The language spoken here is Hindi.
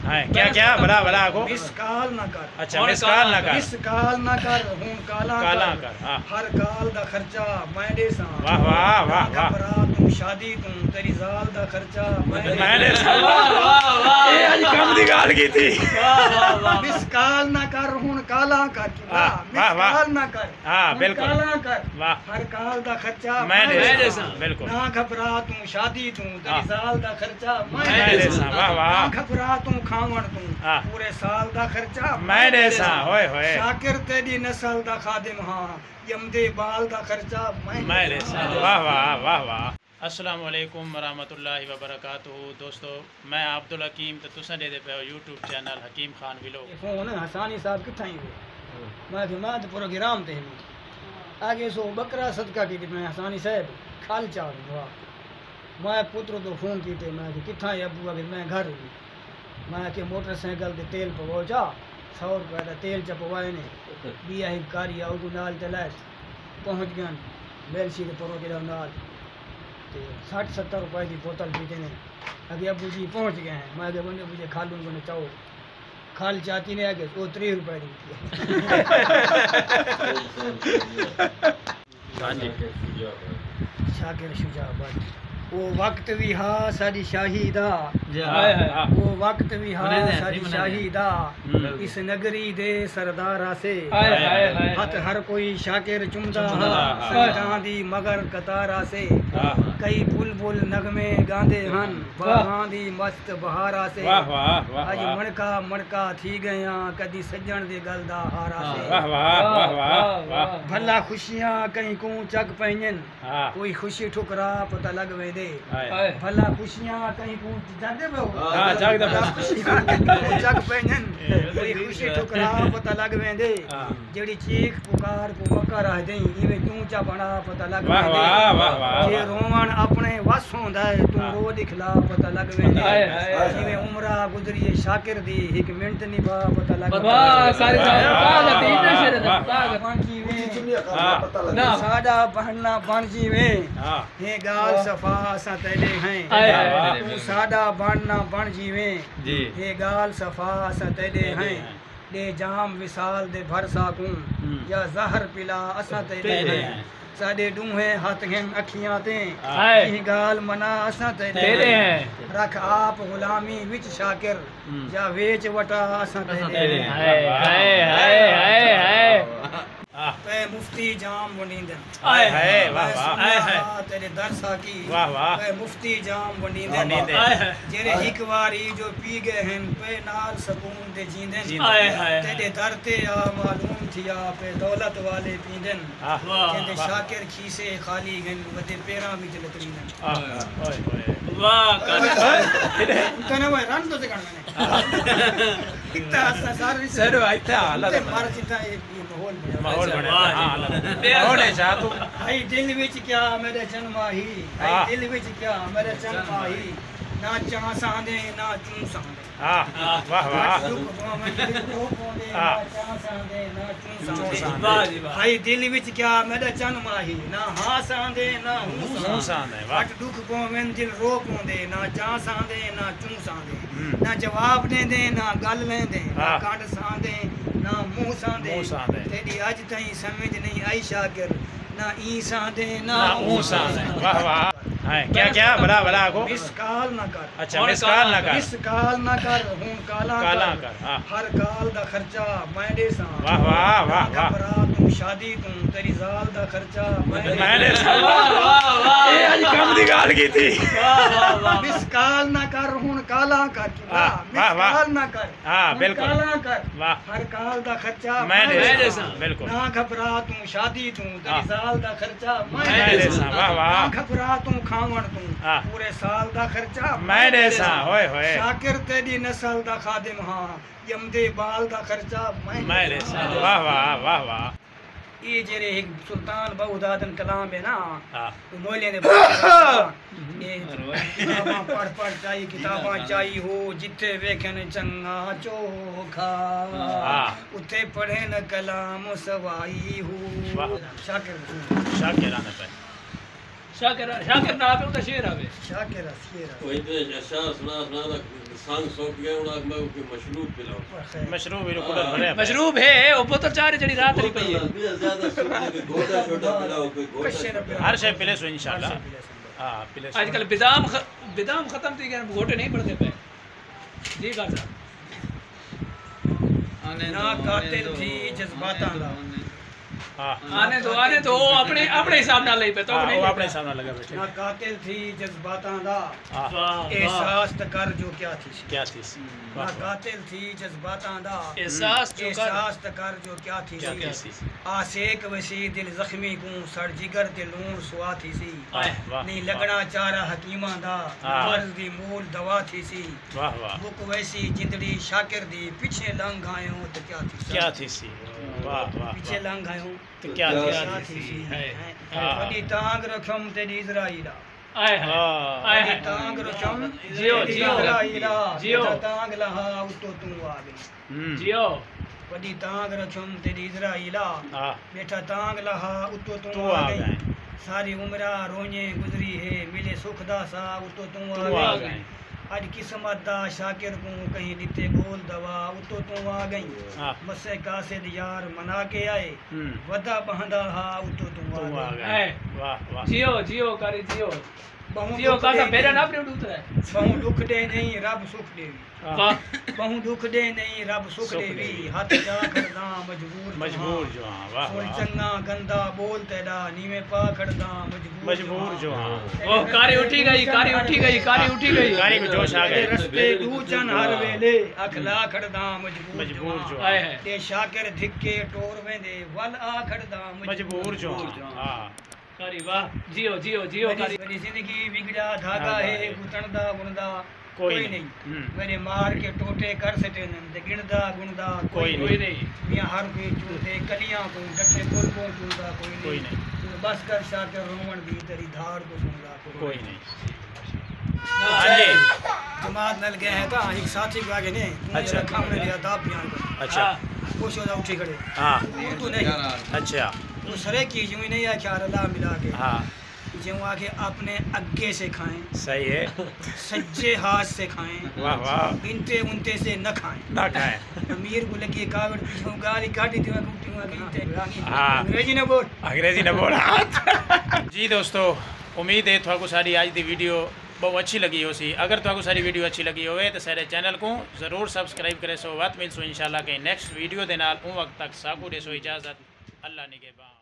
हाँ, क्या क्या बड़ा बड़ा को मिसकाल ना कर। अच्छा मिसकाल ना कर। मिसकाल ना कर हूं काला काला कर। कर। हाँ। हर काल दा खर्चा मैं दे सा। वाह वाह वाह वाह। घबरा तू शादी तू तेरी जाल दा खर्चा मैं दे सा। ये आज कम दी गाल की थी। मिसकाल ना कर हूं काला कर। वाह वाह वाह। मिसकाल ना कर। हाँ बिल्कुल। काला कर। वाह। हर काल दा खर्चा मैं दे सा। सा। बिल्कुल। ना घबरा तू शादी तू तेरी जाल दा खर्चा मैं दे सा। वाह वाह। घबरा तू खावण तू हाँ। पूरे साल दा खर्चा मैं दे सा। होए होए। शाकिर तेरी नस्ल दा खादिम हाँ यमदे बाल दा खर्चा मैं दे सा। वाह वाह वाह वाह। अस्सलाम वालेकुम वरहमतुल्लाहि वबरकातुहू। दोस्तों मैं अब्दुल हकीम तो तुसा दे पे यूट्यूब चैनल हकीम खान व्लॉग। फोन हसानी साहब किथा ही हो मैं तो प्रोग्राम ते आगे सो बकरा सदका की मैं हसानी साहब खाल चार हुआ मैं पुत्र तो फोन की थे मैं किथा है अबू अगर मैं घर मैं के मोटरसाइकिल के तेल पवो जा 100 रुपये का तेल च पवाए ने बिया ही कारी आउ तू नाल चलाए पहुँच गया बेलसी के परो के नाल 60-70 रुपए की बोतल पीते ने अगे अबू जी पहुँच गए हैं मैं आगे बने मुझे खालू बने चाहो खाल चाची ने आगे वो 3 रुपए दी शाकिर शुजाबाद वो वक्त भी हा साडी शाही दा वो वक्त भी हा साडी शाही दा इस नगरी दे सरदारा से हथ हर कोई शाकिर चुमदा हा संतां दी मगर कतारा से कई बुलबुल नगमे गांदे हन बागां दी मस्त बहारा से अज मणका मणका थी गया कदी सजण दे गल दा हारा से भला खुशियां कहीं को चक पैन कोई खुशी ठुकरा पता लग वे दे भला खुशियां कहीं को जाते पे हो चक पैन कोई खुशी ठुकरा पता लग वे दे जेड़ी चीख पुकार को मक्का रह दई इवे तू चा बना पता लग वे दे जे रोवण अपने वस होंदा है तू रो दिखला पता लग वे दे जिवे उमरा गुजरी शाकिर दी एक मिनट निभा पता लग ना साडा बहना बन जीवे ये गाल सफा सा तेरे हैं तू साडा बनना बन जीवे ये गाल सफा सा तेरे हैं दे जाम विसाल दे भर साकूं या जहर पिला असा तेरे हैं साडे डूहे हाथ हैं अखियां ते गाल मना असा तेरे हैं रख आप गुलामी विच शाकिर या वेच वटा असा तेरे पे मुफ्ती जाम वंडींदन आए हाय वाह वाह तेरे दरसा की वाह वाह पे मुफ्ती जाम वंडींदन जेरे एक बारी जो पी गए हैं पे नाल सुकून दे जींदन तेरे दर ते आ मालूम थिया पे दौलत वाले पींदन कहंदे शाकिर खीसे खाली गन वदे पेरा विच लतरींदन ओए ओए वाह तने वे रन तो से करने इतना सारी सर आइता हालत मार चिता माहौल बने माहौल है जा तू आई दिल विच क्या मेरे जन्म आई आई दिल विच क्या मेरे जन्म आई ना चा सांदे ना चू सांदे वाह वाह आई दिल विच क्या मेरे जन्म आई ना हां सांदे ना हूं सांदे वट दुख पोवें दिल रो पोंदे ना चा सांदे ना चू सांदे ना जवाब देंदे ना गल लेंदे ना कंड सांदे ना मुंह सांदे तेरी अज ताईं समझ नहीं आई शाकिर ना ई सांदे ना ऊ सांदे वाह वाह है क्या क्या बड़ा बड़ा को मिसकाल ना कर। अच्छा मिसकाल ना कर। मिसकाल ना कर हूं काला कर। हर काल दा खर्चा मैं दे सा। वाह वाह वाह वाह। घबरा तू शादी तू तेरी जाल दा खर्चा मैं दे सा। ये आज कम दी गाल की थी। मिसकाल ना कर हूं काला कर। मिसकाल ना कर। हां बिल्कुल काला कर। वाह। हर काल दा खर्चा मैं दे सा। बिल्कुल। ना घबरा तू शादी तू तेरी जाल दा खर्चा मैं दे सा। वाह वाह। घबरा तू खावण तू पूरे साल दा खर्चा मैं दे सा। होए होए। शाकिर तेरी नस्ल दा खादिम हां यमदे बाल दा खर्चा मैं दे सा। वाह वाह वाह वाह। ये जेरे एक सुल्तान बहुदादन कलाम है ना मोले ने ये किताबां पढ़ चाहिए किताबां चाहिए हो जिथे वेखन चंगा चोखा उथे पढ़े न कलाम सवाई हो शाकिर शाकिर आने पे शाकिर शाकिर ना आवे उनका शेर आवे शाकिर शेर कोई तो अच्छा सुना दा सांग सौंप गया उड़ा मैं कोई मशरूब पिलाओ मशरूब बिल्कुल भरे मशरूब है वो बोतल चार जड़ी रात नहीं पई है ज्यादा कोई गोटा छोटा पिलाओ कोई गोटा हर शे पिले सो इंशाल्लाह। हां पिले आजकल बिदाम खत्म थी गए घोटे नहीं पड़ते पे जी का ना कातिल थी जज्बातां दा हां आने दो अपने हिसाब नाल लई पे तो वो अपने हिसाब नाल लगा बैठे। ना कातिल थी जज्बातां दा हां एहसास त कर जो क्या थी क्या थी ना कातिल थी जज्बातां दा एहसास त कर जो क्या थी आसेक वसी दिल जख्मी को सड़ जिगर ते लूण सुआ थी सी नहीं लगना चारा हकीमां दा मर्ज दी मूल दवा थी सी वाह वाह बुक वैसी जिंदड़ी शाकिर दी पीछे लंघ आयो त क्या थी सी वाह वाह पीछे लंघ आयो तो क्या थी सी वडी टांग रखम ते इजराइला आए हाय टांग रखम जियो जियो टांग लहा उतो तू आ गई जियो वडी टांग रखम ते इजराइला हां बेटा टांग लहा उतो तू आ गई गए सारी उम्र रोने गुजरी है मिले सुख दा सा उतो तू आ गई आज किस्मत दा शाकिर को कहीं दिते बोल दवा उतो तू आ गई मसे कासिद यार मना के आए वदा बहंदा हा उतो तू आ गए। वाह वाह जियो जियो कारी जियो जियो का बेरा ना अपने उतरा है बहु दुख दे नहीं रब सुख देवी बहु दुख दे नहीं रब सुख देवी हाथ जा खड़दा मजबूर जो हां वाह वाह चंगा गंदा बोल तेरा नीवे पा खड़दा मजबूर जो हां ओ कारी उठी गई कारी को जोश आ गए रस्ते दूचन हर वेले अखला खड़दा मजबूर जो आए है ते शाकिर धिक्के टोर वेंदे वल आ खड़दा मजबूर जो हां कारी वाह जियो जियो जियो कारी मेरी जिंदगी बिगड़ा धागा है गुतणदा गुणदा कोई नहीं मेरे मार के टोटे कर सटे नंद गिणदा गुणदा कोई नहीं मियां हर कोई चूते कलियां को डटे फुल को चूदा कोई नहीं बस कर शाकिर रोमन दी तेरी धार को सुनदा कोई नहीं। जमात नल गए हैं ता एक साथी को आगे ने अच्छा खामने दिया दाब बयान कर अच्छा खुश हो जा उठी खड़े हां तू नहीं अच्छा वो सरे की यूं नहीं है क्या अल्लाह मिला के हां जो आके अपने अग्गे से खाएं सही है सज्जे हाथ से खाएं वाह वाह इनते उनते से न खाएं अमीर को लगी कावड़ पीछे गाली काटी थी अंग्रेजी ने बोल जी दोस्तों उम्मीद है थाकू सारी आज दी वीडियो बहुत अच्छी लगी हो सी। अगर थाकू सारी वीडियो अच्छी लगी होवे तो सारे चैनल को ज़रूर सब्सक्राइब करे सो बात मिल सो इंशाल्लाह के नेक्स्ट वीडियो दे नाल उन वक्त तक साकू दे सो इजाज़त अल्लाह निगहबान।